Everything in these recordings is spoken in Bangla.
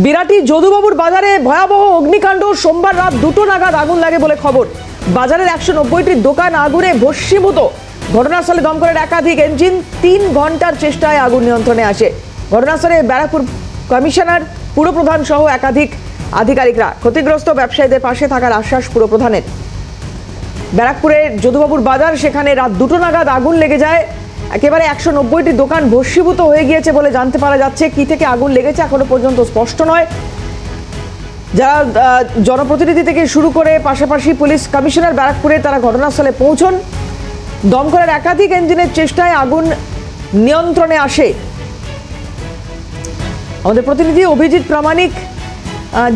বিরাটি যদুবাবুর বাজারে ভয়াবহ অগ্নিকাণ্ড। সোমবার রাত 2টো নাগাদ আগুন লাগে বলে খবর। বাজারের 190টি দোকান আগুনে ভস্মীভূত। ঘটনাস্থলে দমকলের একাধিক ইঞ্জিন 3 ঘন্টার চেষ্টায় আগুন নিয়ন্ত্রণে আসে। ঘটনাস্থলে ব্যারাকপুর কমিশনার, পুরপ্রধান সহ একাধিক আধিকারিকরা। ক্ষতিগ্রস্ত ব্যবসায়ীদের পাশে থাকার আশ্বাস পুরপ্রধানের। ব্যারাকপুরের যদুবাবুর বাজার, সেখানে রাত 2টো নাগাদ আগুন লেগে যায়। একেবারে 190টি দোকান ভস্মীভূত হয়ে গিয়েছে বলে জানতে পারা যাচ্ছে। কি থেকে আগুন লেগেছে এখনো পর্যন্ত স্পষ্ট নয়। যারা জনপ্রতিনিধি থেকে শুরু করে পাশাপাশি পুলিশ কমিশনার ব্যারাকপুরে, তারা ঘটনাস্থলে পৌঁছন। দমকলের একাধিক ইঞ্জিনের চেষ্টায় আগুন নিয়ন্ত্রণে আসে। আমাদের প্রতিনিধি অভিজিৎ প্রামাণিক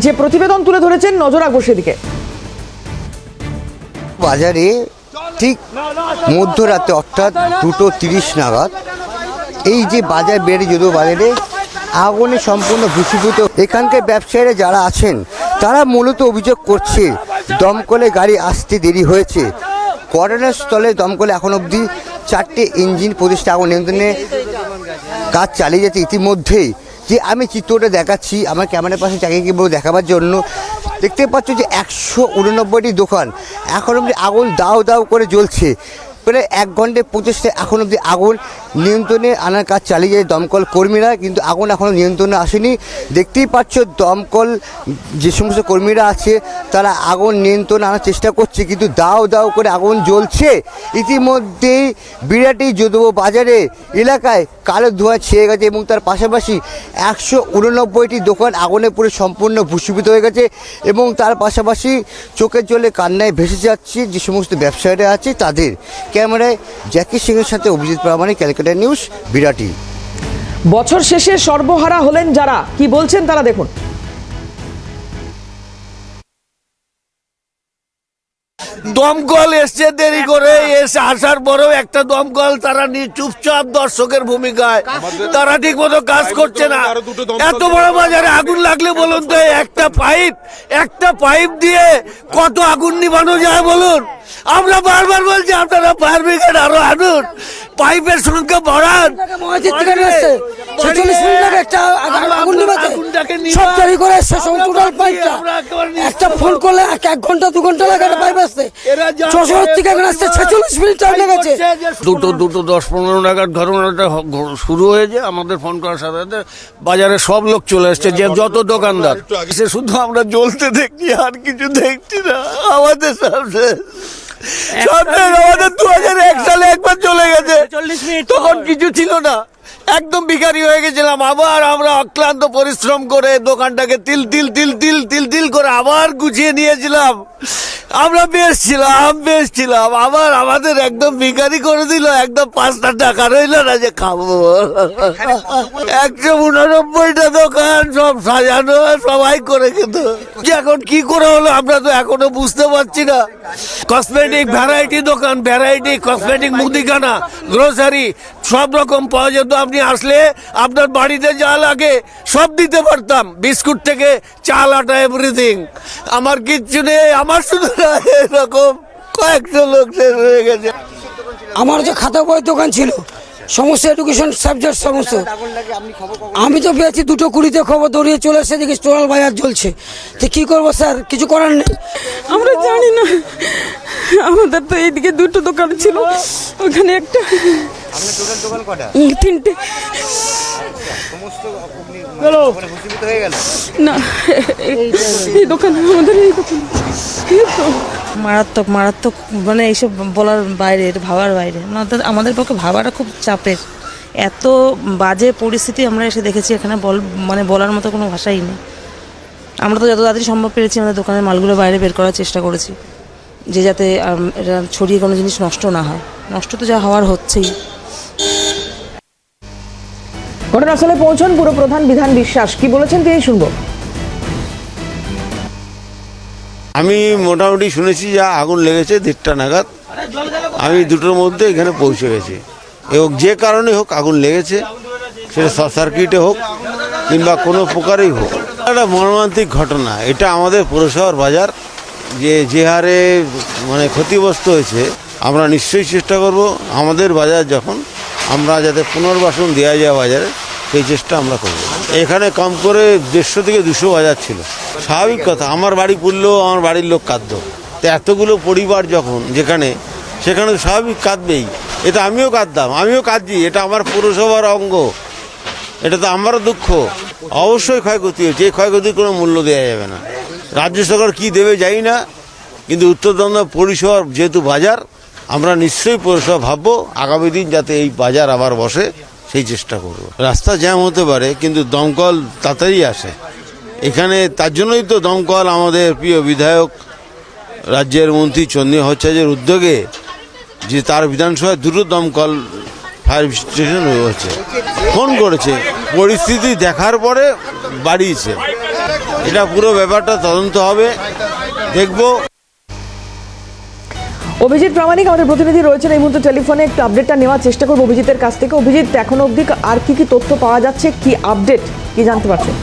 যে প্রতিবেদন তুলে ধরেছেন, নজর রাখবো সেদিকে। বাজারে ঠিক মধ্যরাতে অর্থাৎ 2:30 নাগাদ এই যে বাজার বেড়ে যদিও বাজারে আগুনে সম্পূর্ণ ভস্মীভূত। এখানকার ব্যবসায়ীরা যারা আছেন তারা মূলত অভিযোগ করছে দমকলে গাড়ি আসতে দেরি হয়েছে। ঘটনাস্থলে দমকলে এখন অবধি 4টে ইঞ্জিন প্রতিষ্ঠা আগুন নিয়ন্ত্রণে কাজ চালিয়ে যাচ্ছে। ইতিমধ্যেই যে আমি চিত্রটা দেখাচ্ছি আমার ক্যামেরার পাশে চাকিয়ে কি দেখাবার জন্য, দেখতে পাচ্ছ যে 189টি দোকান এখন অবধি আগুন দাউ দাউ করে জ্বলছে। প্রায় 1 ঘন্টার প্রচেষ্টায় এখন অবধি আগুন নিয়ন্ত্রণে আনার কাজ চালিয়ে যায় দমকল কর্মীরা, কিন্তু আগুন এখনও নিয়ন্ত্রণে আসেনি। দেখতেই পাচ্ছ দমকল যে সমস্ত কর্মীরা আছে তারা আগুন নিয়ন্ত্রণে আনার চেষ্টা করছে, কিন্তু দাউ দাউ করে আগুন জ্বলছে। ইতিমধ্যেই বিরাটি যদুবাবু বাজারে এলাকায় কালো ধোঁয়া ছেয়ে গেছে এবং তার পাশাপাশি 189টি দোকান আগুনে পুরো সম্পূর্ণ ভস্মীভূত হয়ে গেছে এবং তার পাশাপাশি চোখের জলে কান্নায় ভেসে যাচ্ছে যে সমস্ত ব্যবসায়ীরা আছে তাদের। ক্যামেরায় জ্যাকি সিংয়ের সাথে অভিজিৎ প্রামাণিক, ক্যালকাটা নিউজ, বিরাটি। বছর শেষে সর্বহারা হলেন যারা, কি বলছেন তারা দেখুন। দমকল এসছে দেরি করে, এসে আসার পরেও একটা দমকল তারা চুপচাপ দর্শকের ভূমিকায়, তারা ঠিক মতো কাজ করছে না। এত বড় বাজারে আগুন লাগলে বলুন তো একটা পাইপ দিয়ে কত আগুন নিভানো যায় বলুন? আমরা বারবার বলছি আপনারা ফায়ার ব্রিগেড আরো আনুন, পাইপের সংখ্যা বাড়ান। একটা ফোন করলে 1 ঘন্টা 2 ঘন্টা লাগে পাইপ আসতে। 46 মিনিট টাইম লেগেছে। 2:10-15 নাগাদ ঘটনাটা শুরু হয়েছে। আমাদের ফোন করার সাথে সাথে বাজারে সব লোক চলে এসছে, যে যত দোকানদার সে শুধু আমরা জ্বলতে দেখছি, আর কিছু দেখছি না। আমাদের সামনে আমাদের 2001 সালে একবার চলে গেছে, তখন কিছু ছিল না, একদম ভিখারি হয়ে গেছিলাম। আবার আমরা অক্লান্ত পরিশ্রম করে দোকানটাকে তিল তিল তিল তিল তিল তিল করে আবার গুছিয়ে নিয়েছিলাম। আমরা বেশ ছিলাম, আবার আমাদের একদম ভিখারি করে দিল। একদম 5টা টাকা রইল না যে খাবো। 189টা দোকান সব সাজানো, সবাই করে খেত। এখন কি করে হলো আমরা তো এখনো বুঝতে পারছি না। কসমেটিক ভ্যারাইটি দোকান, ভ্যারাইটি কসমেটিক, মুদিখানা, গ্রোসারি সব রকম পাওয়া যেত। আপনি আসলে আপনার বাড়িতে যা লাগে সব দিতে পারতাম, বিস্কুট থেকে চাল, আটা, এভরিথিং। আমার কিচ্ছু নেই, আমার শুধু এরকম কয়েকটা লোক শেষ হয়ে গেছে। আমার যে খাতা বই দোকান ছিল, সমস্ত এডুকেশন সাবজেক্ট সমস্ত, আমি তো পেয়েছি 2:20 খবর দৌড়িয়ে চলে এসে দেখি স্টোরাল বাজার জ্বলছে। তো কি করবো স্যার, কিছু করার নেই। আমরা জানি না, আমাদের তো এইদিকে 2টো দোকান ছিল, ওখানে একটা। 3টে। না, এই দোকান আমাদের, এই দোকান মারাত্মক মারাত্মক, মানে এইসব বলার বাইরে, ভাবার বাইরে। আমাদের পক্ষে ভাবাটা খুব চাপের। এত বাজে পরিস্থিতি আমরা এসে দেখেছি এখানে, মানে বলার মতো কোনো ভাষাই নেই। আমরা তো যত তাড়াতাড়ি সম্ভব পেরেছি আমাদের দোকানের মালগুলো বাইরে বের করার চেষ্টা করেছি, যে যাতে এটা ছড়িয়ে কোনো জিনিস নষ্ট না হয়। নষ্ট তো যা হওয়ার হচ্ছেই। ঘটনাস্থলে পৌঁছন পুরপ্রধান বিধান বিশ্বাস, কি বলেছেন তিনি শুনবো। আমি মোটামুটি শুনেছি যা আগুন লেগেছে 1:30টা নাগাদ। আমি 2টোর মধ্যে এখানে পৌঁছে গেছি এবং যে কারণে হোক আগুন লেগেছে, সেটা শর্ট সার্কিটে হোক কিংবা প্রকারেই হোক, একটা মর্মান্তিক ঘটনা। এটা আমাদের পৌরসভার বাজার যে হারে মানে ক্ষতিগ্রস্ত হয়েছে, আমরা নিশ্চয়ই চেষ্টা করব আমাদের বাজার যখন আমরা যাতে পুনর্বাসন দেওয়া যায় বাজারে, সেই চেষ্টা আমরা করব। এখানে কম করে 150 থেকে 200 বাজার ছিল। স্বাভাবিক কথা, আমার বাড়ি পুড়লেও আমার বাড়ির লোক কাঁদতো। তো এতগুলো পরিবার যখন সেখানে স্বাভাবিক কাঁদবেই। এটা আমিও কাঁদতাম, আমিও কাঁদছি, এটা আমার পৌরসভার অঙ্গ, এটা তো আমারও দুঃখ। অবশ্যই ক্ষয়ক্ষতি হয়েছে, এই ক্ষয়ক্ষতির কোনো মূল্য দেওয়া যাবে না। রাজ্য সরকার কী দেবে জানি না, কিন্তু উত্তর দমদম পৌরসভার যেহেতু বাজার, আমরা নিশ্চয়ই পৌরসভা ভাববো আগামী দিন যাতে এই বাজার আবার বসে সেই চেষ্টা করব। রাস্তা জ্যাম হতে পারে, কিন্তু দমকল তাড়াতাড়ি আসে এখানে। তার জন্যই তো দমকল আমাদের প্রিয় বিধায়ক রাজ্যের মন্ত্রী চন্দ্রিমা ভট্টাচার্যের উদ্যোগে যে তার বিধানসভায় 2টো দমকল ফায়ার স্টেশন হয়েছে, ফোন করেছে, পরিস্থিতি দেখার পরে বাড়িয়েছে। এটা পুরো ব্যাপারটা তদন্ত হবে, দেখব। অভিজিৎ প্রামাণিক আমাদের প্রতিনিধি রয়েছেন এই মুহূর্তে টেলিফোনে, একটু আপডেটটা নেওয়ার চেষ্টা করবো অভিজিতের কাছ থেকে। অভিজিৎ, এখনো অবধি আর কি কি তথ্য পাওয়া যাচ্ছে, কি আপডেট, কি জানতে পারছেন?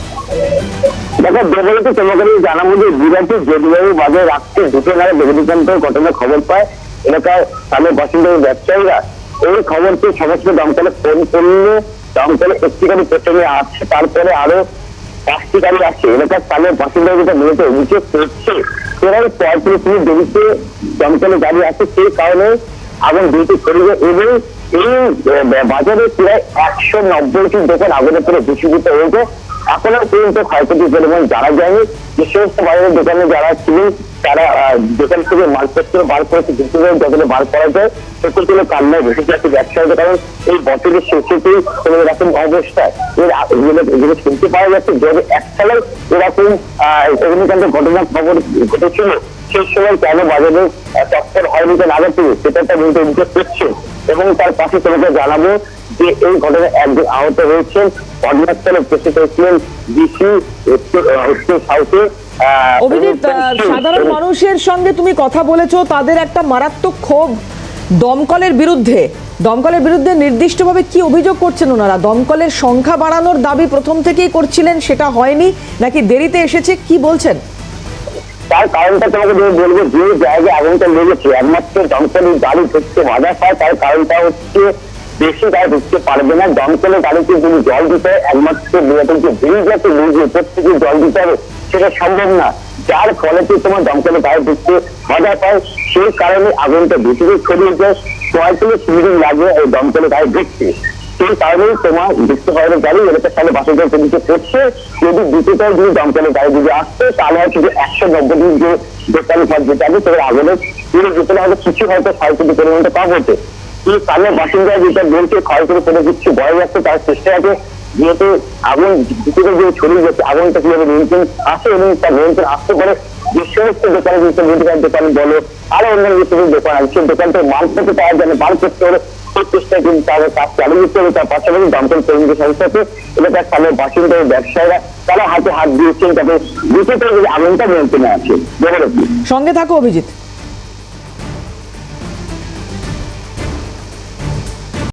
দেখো, বেবলিতে তোমাকে আমি জানাবো যে বিরাটি জেডিবাবু বাজারে রাখতে 2টো নাগাদ বেগুনিকান্তের ঘটনার খবর পায় এলাকার স্থানীয় বাসিন্দা ব্যবসায়ীরা। এই খবরকে সমস্ত দমকলে ফোন করলে দমকলে একটি গাড়ি প্রথমে আসছে, তারপরে আরো 5টি গাড়ি আসছে। এলাকার স্থানীয় বাসিন্দা যেটা মূলত অভিযোগ করছে, প্রায় 35 মিনিট দেরিতে দমকলে গাড়ি আসে, সেই কারণে আগুন দ্রুত ছড়িয়ে যায় এবং এই বাজারে প্রায় 190টি দোকান আগুনে পুরো ভূষীভূত হয়েছে। এখনো পর্যন্ত ক্ষয়ক্ষতির পরিমাণ জানা যায়নি। যে সমস্ত বাজারের দোকানে যারা ছিলেন তারা দোকান থেকে মালপত্র বার করেছে, যতটা বার করা যায় সেগুলো কান্নায় ভেসে যাচ্ছে ব্যবসায়ীদের। কারণ এই বছরের শেষেতেই কোনো এরকম অবস্থায় এগুলো শুনতে পাওয়া যাচ্ছে যে একসালের এরকম অগ্নিকাণ্ডের ঘটনার খবর ঘটেছিল, সেই সময় কেন বাজারে তৎপর হয়নি কেন আগে থেকে, সেটা একটা কিন্তু অভিযোগ করছে। এবং তার পাশে তোমাকে জানাবো যে এই ঘটনায় একজন আহত হয়েছেন, ঘটনাস্থলে উপস্থিত হয়েছিলেন ডিসি উত্তর সাউথে। অভিজিৎ, সাধারণ মানুষের সঙ্গে তুমি কথা বলেছো, তাদের একটা মারাত্মক ক্ষোভ দমকলের বিরুদ্ধে নির্দিষ্টভাবে কি অভিযোগ করছেন ওনারা? দমকলের সংখ্যা বাড়ানোর দাবি প্রথম থেকেই করছিলেন, সেটা হয়নি নাকি দেরিতে এসেছে, কি বলছেন? তার কারণটা তোমাকে বলবো, যে জায়গায় আগুনটা লেগেছে একমাত্র দমকলের গাড়ি ঢুকতে বাধা পায়, তার কারণটা হচ্ছে বেশি গাড়ি ঢুকতে পারবে না। দমকলের গাড়িতে যদি জল দিতে হয় একমাত্র যে ব্রিজ আছে, ব্রিজে উপর থেকে জল দিতে হবে, সেটা সম্ভব না। যার ফলে তোমার দমকলের গাড়ি ঢুকতে বাধা পায়, সেই কারণে আগুনটা বেশি ছড়িয়ে যায়। 45 মিনিট লাগে এই দমকলের গাড়ি ঢুকতে। সেই কারণেই তোমার দেখতে পাওয়া গাড়ি এলাকার সামনে বাসিন্দার পুলিশে করছে। যদি দ্বিতীয়টাই যদি দমকলের গাড়ি যদি আসতো, তাহলে হয়তো যে 190 দিন যে দোকান ঘর যেটা আছে সেটা আগুনে পুরো যেতে হয়তো কিছু হয়তো ক্ষয়ক্ষতি পরিমাণটা কম হতো। কিন্তু স্থানীয় বাসিন্দা যেটা বলছে ক্ষয়ক্ষতি করে কিছু বড় যাচ্ছে, তার চেষ্টা আছে যেহেতু আগুন ভিতরে যে ছড়িয়ে যাচ্ছে আগুনটা কিভাবে নিয়ন্ত্রণ আসে এবং তার নিয়ন্ত্রণ আসতে পারে। যে সমস্ত দোকানে যে মুদিখানার দোকান বলো আরো অন্যান্য যে সমস্ত দোকান আছে, সেই দোকানটা মাল করতে পাওয়া যায় না, মাল করতে হলে সেই চেষ্টা কিন্তু তাদের কাজ চালিয়ে যেতে হবে। তার পাশাপাশি দমকল কর্মীদের সংস্থাতে এলাকার স্থানীয় বাসিন্দা ব্যবসায়ীরা তারা হাতে হাত দিয়েছেন, তাদের দ্রুত আগুনটা নিয়ন্ত্রণে আছে। সঙ্গে থাকো অভিজিৎ।